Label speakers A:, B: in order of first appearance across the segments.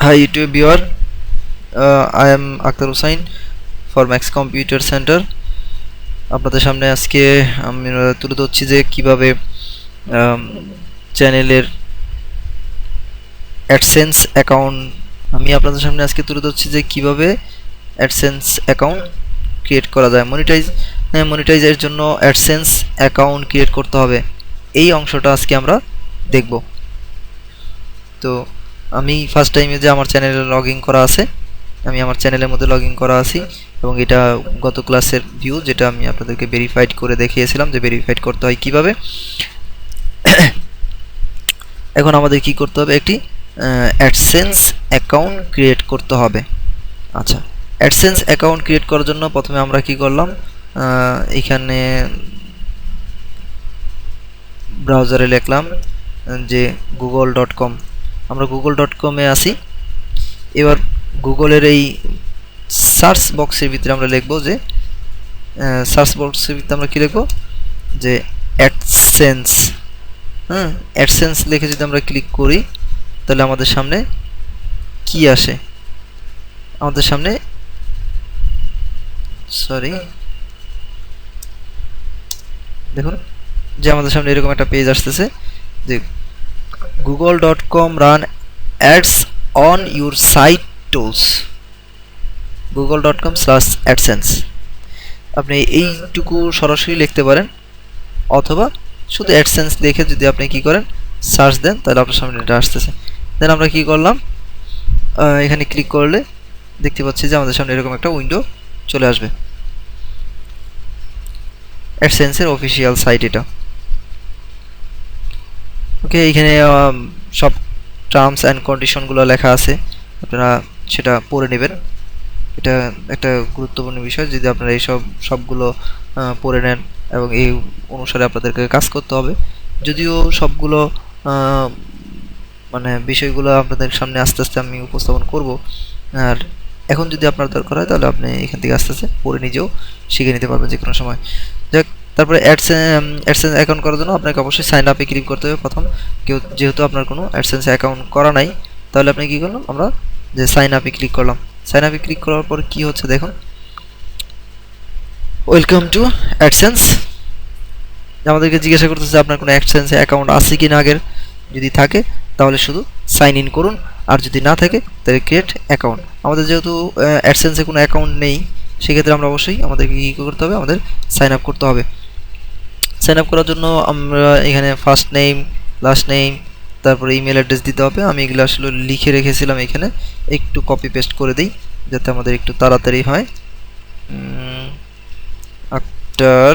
A: Hi YouTube viewer, I am Akhtar Hussain for Max Computer Center. আপনাদের সামনে আজকে আমি তুলে ধরছি যে কিভাবে চ্যানেলের অ্যাডসেন্স অ্যাকাউন্ট আপনাদের সামনে আজকে তুলে ধরছি যে কিভাবে অ্যাডসেন্স অ্যাকাউন্ট ক্রিয়েট করা যায়। মনিটাইজের জন্য অ্যাডসেন্স অ্যাকাউন্ট ক্রিয়েট করতে হবে, এই অংশটা আজকে আমরা দেখব। তো আমি ফার্স্ট টাইমে যে আমার চ্যানেলে লগ ইন করা আছে, আমি আমার চ্যানেলের মধ্যে লগ ইন করা আছি এবং এটা গত ক্লাসের ভিউ, যেটা আমি আপনাদেরকে ভেরিফাইড করে দেখিয়েছিলাম যে ভেরিফাইড করতে হয় কিভাবে। এখন আমাদের কি করতে হবে, একটি অ্যাডসেন্স অ্যাকাউন্ট ক্রিয়েট করতে হবে। আচ্ছা, অ্যাডসেন্স অ্যাকাউন্ট ক্রিয়েট করার জন্য প্রথমে আমরা কি করলাম, এখানে ব্রাউজারে লিখলাম যে google.com, আমরা google.com-এ আসি। এবার গুগলের এই সার্চ বক্সের ভিতরে আমরা লিখব যে সার্চ বক্সের ভিতরে আমরা কি লিখব যে অ্যাডসেন্স। অ্যাডসেন্স লিখে যদি আমরা ক্লিক করি তাহলে আমাদের সামনে কি আসে, আমাদের সামনে দেখুন যে আমাদের সামনে এরকম একটা পেজ আসতেছে যে google.com run ads on your site tools, google.com/adsense। আপনি এইটুকু সরাসরি লিখতে পারেন, অথবা শুধু অ্যাডসেন্স লিখে যদি আপনি কি করেন সার্চ দেন তাহলে আপনার সামনে এটা আসতেছে। দেন আমরা কি করলাম, এখানে ক্লিক করলে দেখতে পাচ্ছি যে আমাদের সামনে এরকম একটা উইন্ডো চলে আসবে। অ্যাডসেন্সের অফিসিয়াল সাইট এটা। ওকে, এখানে সব টার্মস অ্যান্ড কন্ডিশনগুলো লেখা আছে, আপনারা সেটা পড়ে নেবেন। এটা একটা গুরুত্বপূর্ণ বিষয়, যদি আপনারা এই সবগুলো পড়ে নেন এবং এই অনুসারে আপনাদেরকে কাজ করতে হবে। যদিও সবগুলো মানে বিষয়গুলো আপনাদের সামনে আস্তে আস্তে আমি উপস্থাপন করব, আর এখন যদি আপনার দরকার হয় তাহলে আপনি এখান থেকে আস্তে আস্তে পড়ে নিজেও শিখে নিতে পারবেন যে কোনো সময়। যাক, তারপরে অ্যাডসেন্স অ্যাকাউন্ট করার জন্য আপনাকে অবশ্যই সাইন আপে ক্লিক করতে হবে প্রথম। যেহেতু আপনার কোনো অ্যাডসেন্স অ্যাকাউন্ট করা নাই, তাহলে আপনি কী করলাম, আমরা যে সাইন আপে ক্লিক করলাম। সাইন আপে ক্লিক করার পর কি হচ্ছে দেখুন, ওয়েলকাম টু অ্যাডসেন্স। আমাদেরকে জিজ্ঞাসা করতেছে আপনার কোনো অ্যাডসেন্স অ্যাকাউন্ট আছে কি না আগের। যদি থাকে তাহলে শুধু সাইন ইন করুন, আর যদি না থাকে তাহলে ক্রিয়েট অ্যাকাউন্ট। আমাদের যেহেতু অ্যাডসেন্সে কোনো অ্যাকাউন্ট নেই, সেক্ষেত্রে আমরা অবশ্যই আমাদেরকে কী করতে হবে, আমাদের সাইন আপ করতে হবে। সাইন আপ করার জন্য আমরা এখানে ফার্স্ট নেম, লাস্ট নেম, তারপরে ইমেল অ্যাড্রেস দিতে হবে। আমি এগুলো আসলে লিখে রেখেছিলাম, এখানে একটু কপি পেস্ট করে দিই যাতে আমাদের একটু তাড়াতাড়ি হয়। আক্তার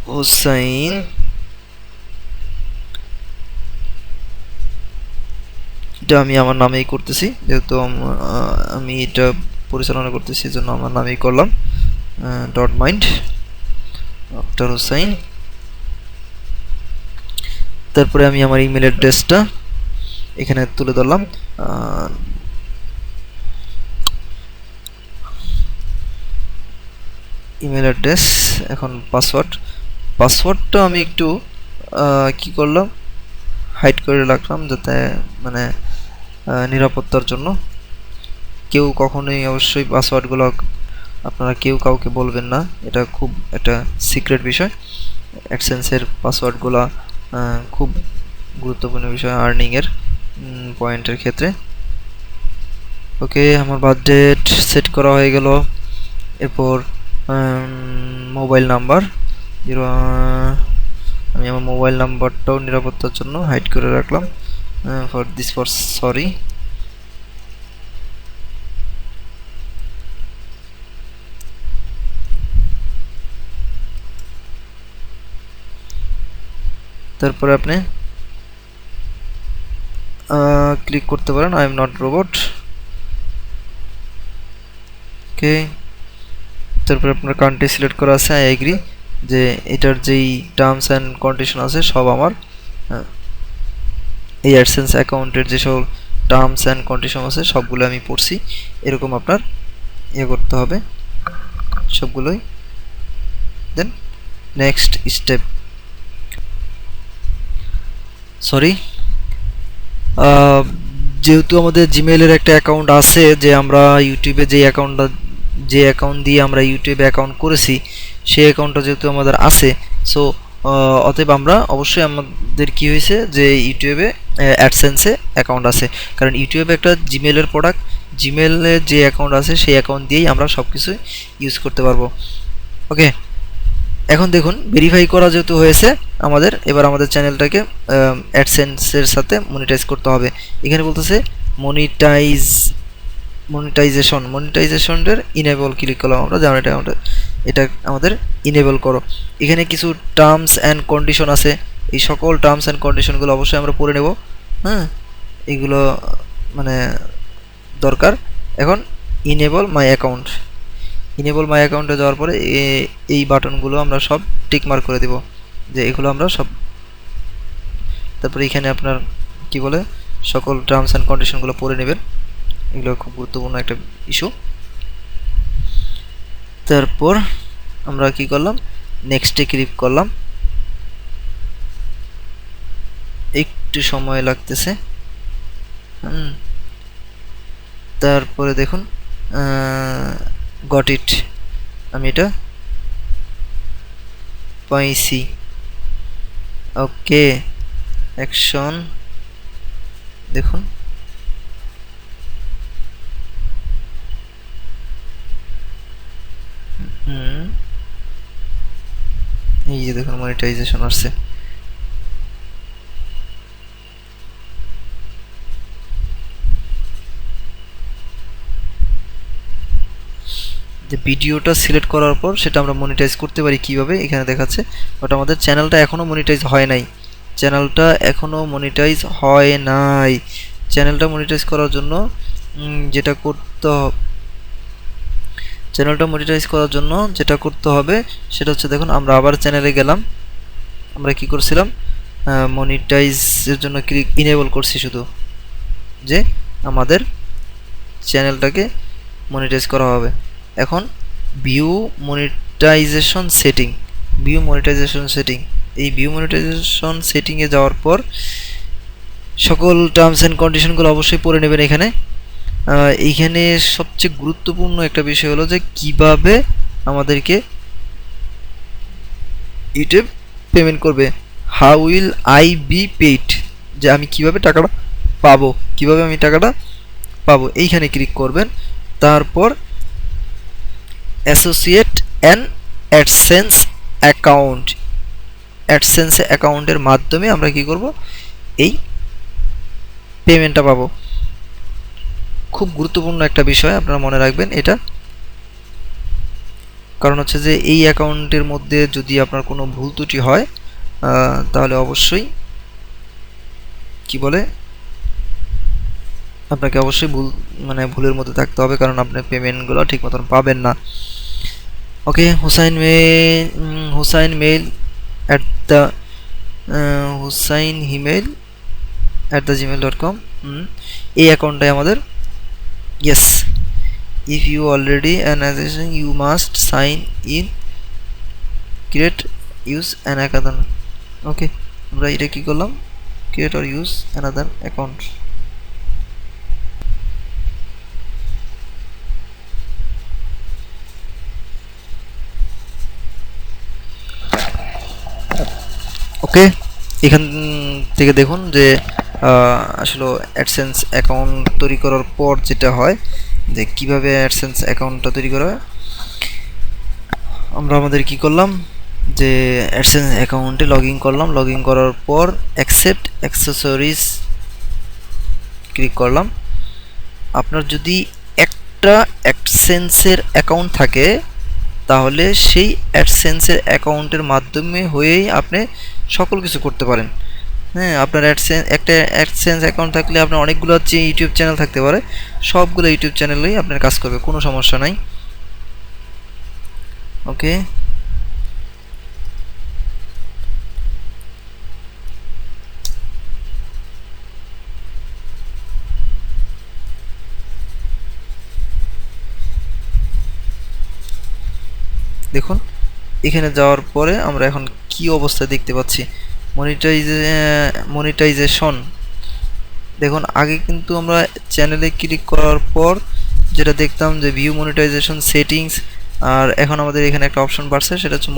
A: হুসাইন, এটা আমি আমার নামেই করতেছি, যেহেতু আমি এটা পরিচালনা করতেছি, জন্য আমার নামেই করলাম। Dot mind Akhtar Hussain. তারপরে আমি আমার ইমেল অ্যাড্রেসটা এখানে তুলে ধরলাম। ইমেল অ্যাড্রেস, এখন পাসওয়ার্ডটা আমি একটু কি করলাম, হাইড করে রাখলাম, যাতে মানে নিরাপত্তার জন্য। কেউ কখনোই অবশ্যই পাসওয়ার্ডগুলো আপনারা কেউ কাউকে বলবেন না, এটা খুব একটা সিক্রেট বিষয়। অ্যাডসেন্সের পাসওয়ার্ডগুলো খুব গুরুত্বপূর্ণ বিষয় আর্নিংয়ের পয়েন্টের ক্ষেত্রে। ওকে, আমার বার্থডেট সেট করা হয়ে গেল। এরপর মোবাইল নাম্বার আমি আমার মোবাইল নাম্বারটাও নিরাপত্তার জন্য হাইড করে রাখলাম, ফর সরি। তারপরে আপনি ক্লিক করতে পারেন আই এম নট রোবট। ওকে, তারপরে আপনার কান্ট্রি সিলেক্ট করা আছে, আই এগ্রি, যে এটার যেই টার্মস অ্যান্ড কন্ডিশন আছে সব আমার এই অ্যাডসেন্স অ্যাকাউন্টের যেসব টার্মস অ্যান্ড কন্ডিশন আছে সবগুলো আমি পড়ছি। এরকম আপনার করতে হবে সবগুলোই। দেন নেক্সট স্টেপ, আহ, যেহেতু আমাদের জিমেইলের একটা অ্যাকাউন্ট আছে, যে আমরা ইউটিউবে যে অ্যাকাউন্ট দিয়ে আমরা ইউটিউবে অ্যাকাউন্ট করেছি, সেই অ্যাকাউন্টটা যেহেতু আমাদের আছে, সো অতএব আমরা অবশ্যই আমাদের কি হয়েছে যে ইউটিউবে অ্যাডসেন্সে অ্যাকাউন্ট আছে, কারণ ইউটিউবে একটা জিমেইলের প্রোডাক্ট, জিমেইলের যে অ্যাকাউন্ট আছে সেই অ্যাকাউন্ট দিয়েই আমরা সব কিছু ইউজ করতে পারবো। ওকে, এখন দেখুন ভেরিফাই করা যেহেতু হয়েছে আমাদের, এবার আমাদের চ্যানেলটাকে অ্যাডসেন্সের সাথে মনিটাইজ করতে হবে। এখানে বলতেছে মনিটাইজেশনের ইনেবল ক্লিক করলাম আমরা, যেমন এটা আমাদের ইনেবল করো। এখানে কিছু টার্মস অ্যান্ড কন্ডিশন আছে, এই সকল টার্মস অ্যান্ড কন্ডিশনগুলো অবশ্যই আমরা পড়ে নেব। হ্যাঁ, এইগুলো মানে দরকার। এখন ইনেবল মাই অ্যাকাউন্টে যাওয়ার পরে এই বাটনগুলো আমরা সব টিক মার্ক করে দেব, যে এগুলো আমরা সব। তারপরে এখানে আপনার কি বলে সকল টার্মস অ্যান্ড কন্ডিশনগুলো পড়ে নেবেন, এগুলো খুব গুরুত্বপূর্ণ একটা ইস্যু। তারপর আমরা কি করলাম, নেক্সটে ক্লিক করলাম, একটু সময় লাগতেছে। তারপরে দেখুন গট ইট, আমি এটা পাইছি। ওকে, অ্যাকশন দেখুন, এই যে দেখুন মনিটাইজেশন আসছে। যে ভিডিওটা সিলেক্ট করার পর সেটা আমরা মনিটাইজ করতে পারি কিভাবে, এখানে দেখাচ্ছে। বাট আমাদের চ্যানেলটা এখনও মনিটাইজ হয় নাই, চ্যানেলটা মনিটাইজ করার জন্য যেটা করতে হবে সেটা হচ্ছে, দেখুন আমরা আবার চ্যানেলে গেলাম, আমরা কি করছিলাম, মনিটাইজের জন্য ইনেবল করছি শুধু, যে আমাদের চ্যানেলটাকে মনিটাইজ করা হবে। এখন ভিউ মনিটাইজেশন সেটিং, এই ভিউ মনিটাইজেশন সেটিংয়ে যাওয়ার পর সকল টার্মস অ্যান্ড কন্ডিশনগুলো অবশ্যই পড়ে নেবেন। এইখানে সবচেয়ে গুরুত্বপূর্ণ একটা বিষয় হলো যে কিভাবে আমাদেরকে ইউটিউব পেমেন্ট করবে, how will I be paid, যে আমি কিভাবে টাকাটা পাবো, এইখানে ক্লিক করবেন। তারপর অ্যাসোসিয়েট অ্যান অ্যাডসেন্স অ্যাকাউন্টের মাধ্যমে আমরা কি করব, এই পেমেন্টটা পাবো। খুব গুরুত্বপূর্ণ একটা বিষয়, আপনারা মনে রাখবেন এটা, কারণ হচ্ছে যে এই অ্যাকাউন্টের মধ্যে যদি আপনার কোনো ভুল ত্রুটি হয় তাহলে অবশ্যই কি বলে আপনাকে অবশ্যই ভুলের মধ্যে থাকতে হবে, কারণ আপনি পেমেন্টগুলো ঠিক মতন পাবেন না। Okay, Husain mail at the husainemail@gmail.com, এই অ্যাকাউন্টটাই আমাদের। Yes, if you already an association you must sign in, create, use an account. ওকে, আমরা এটা কি করলাম, create or use another account। ওকে, এখান থেকে দেখুন যে আসলে অ্যাডসেন্স অ্যাকাউন্ট তৈরি করার পর যেটা হয়, যে কিভাবে অ্যাডসেন্স অ্যাকাউন্টটা তৈরি করা হয়। আমরা আমাদের কি করলাম, যে অ্যাডসেন্স অ্যাকাউন্টে লগ ইন করার পর অ্যাকসেপ্ট অ্যাক্সেসরিজ ক্লিক করলাম। আপনার যদি একটা অ্যাডসেন্সের অ্যাকাউন্ট থাকে তাহলে সেই অ্যাডসেন্সের অ্যাকাউন্টের মাধ্যমে হয়েই আপনি সকল কিছু করতে পারেন। হ্যাঁ, আপনার একটা অ্যাডসেন্স অ্যাকাউন্ট থাকলে আপনার অনেকগুলো ইউটিউব চ্যানেল থাকতে পারে, সবগুলো ইউটিউব চ্যানেলেই আপনার কাজ করবে, কোনো সমস্যা নাই। ওকে, দেখুন এখানে যাওয়ার পরে আমরা এখন কি অবস্থা দেখতে পাচ্ছি, মনিটাইজেশন দেখুন আগে কিন্তু আমরা চ্যানেলে ক্লিক করার পর যেটা দেখতাম যে ভিউ মনিটাইজেশন সেটিংস, আর এখন আমাদের এখানে একটা অপশন বাড়ছে, সেটা হচ্ছে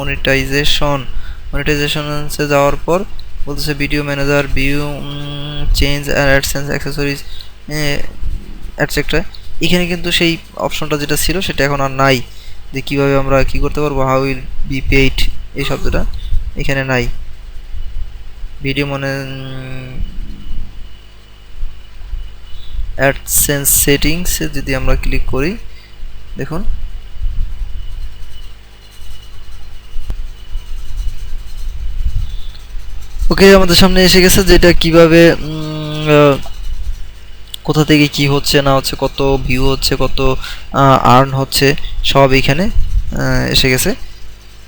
A: মনিটাইজেশনে যাওয়ার পর বলতেছে ভিডিও ম্যানেজার, ভিউ চেঞ্জ আর অ্যাডসেন্স অ্যাক্সেসরিজ অ্যাটসেট্রা। এখানে কিন্তু সেই অপশনটা যেটা ছিল সেটা এখন আর নাই, যে কীভাবে আমরা কি করতে পারবো, হাউ উইল বি পেইড এই শব্দটা এখানে নাই। ভিডিও অ্যাডসেন্স সেটিংস যদি আমরা ক্লিক করি, দেখুন ওকে আমাদের সামনে এসে গেছে যে এটা কিভাবে কোথা থেকে কি হচ্ছে না হচ্ছে, কত ভিউ হচ্ছে, কত আর্ন হচ্ছে, সব এখানে এসে গেছে।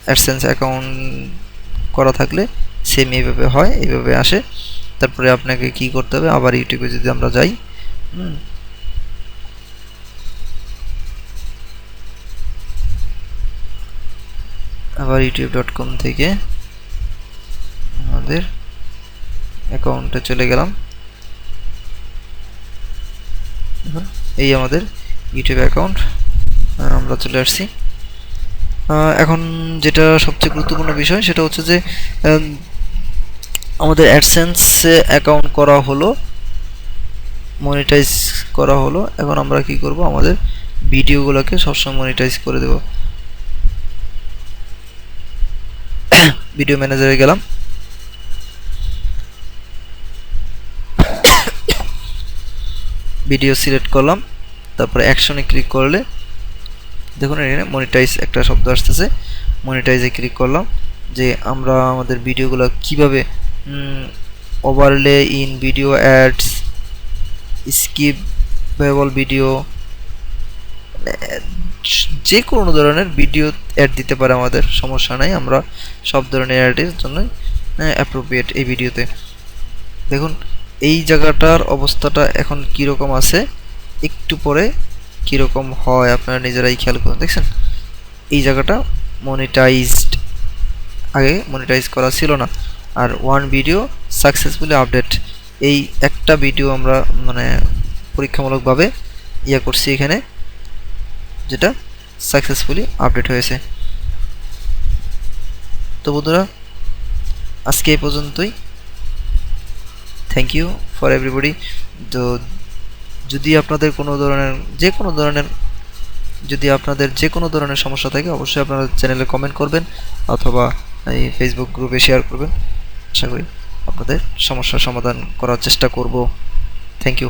A: অ্যাডসেন্স অ্যাকাউন্ট করা থাকলে সেম এইভাবে হয়, এইভাবে আসে। তারপরে আপনাকে কি করতে হবে, আবার ইউটিউবে যদি আমরা যাই, আবার youtube.com থেকে আমাদের অ্যাকাউন্টে চলে গেলাম। এই আমাদের ইউটিউব অ্যাকাউন্ট, আমরা চলে আসছি। এখন যেটা সবচেয়ে গুরুত্বপূর্ণ বিষয় সেটা হচ্ছে যে আমাদের অ্যাডসেন্স অ্যাকাউন্ট করা হলো, মনিটাইজ করা হলো। এখন আমরা কি করব, আমাদের ভিডিওগুলোকে সবসময় মনিটাইজ করে দেব। ভিডিও ম্যানেজারে গেলাম, ভিডিও সিলেক্ট করলাম, তারপরে অ্যাকশনে ক্লিক করলে দেখুন এখানে মনিটাইজ একটা শব্দ আসতেছে। মনিটাইজে ক্লিক করলাম, যে আমরা আমাদের ভিডিওগুলো কিভাবে overlay in video ads, skippable video, যে কোনো ধরনের ভিডিও অ্যাড দিতে পারে, আমাদের সমস্যা নাই, আমরা সব ধরনের অ্যাডের জন্য অ্যাপ্রোপ্রিয়েট এই ভিডিওতে। দেখুন এই জায়গাটার অবস্থাটা এখন কীরকম আছে, একটু পরে কীরকম হয় আপনারা নিজেরাই খেয়াল করুন। দেখছেন এই জায়গাটা মনিটাইজড, আগে মনিটাইজ করা ছিল না। আর ওয়ান ভিডিও সাকসেসফুলি আপডেট, এই একটা ভিডিও আমরা মানে পরীক্ষামূলকভাবে করছি এখানে, যেটা সাকসেসফুলি আপডেট হয়েছে। তো বন্ধুরা আজকে এই পর্যন্তই, থ্যাংক ইউ ফর এভরিবডি। তো যদি আপনাদের যে কোনো ধরনের সমস্যা থাকে অবশ্যই আপনারা চ্যানেলে কমেন্ট করবেন অথবা এই ফেসবুক গ্রুপে শেয়ার করবেন। আশা করি আপনাদের সমস্যার সমাধান করার চেষ্টা করব। Thank you.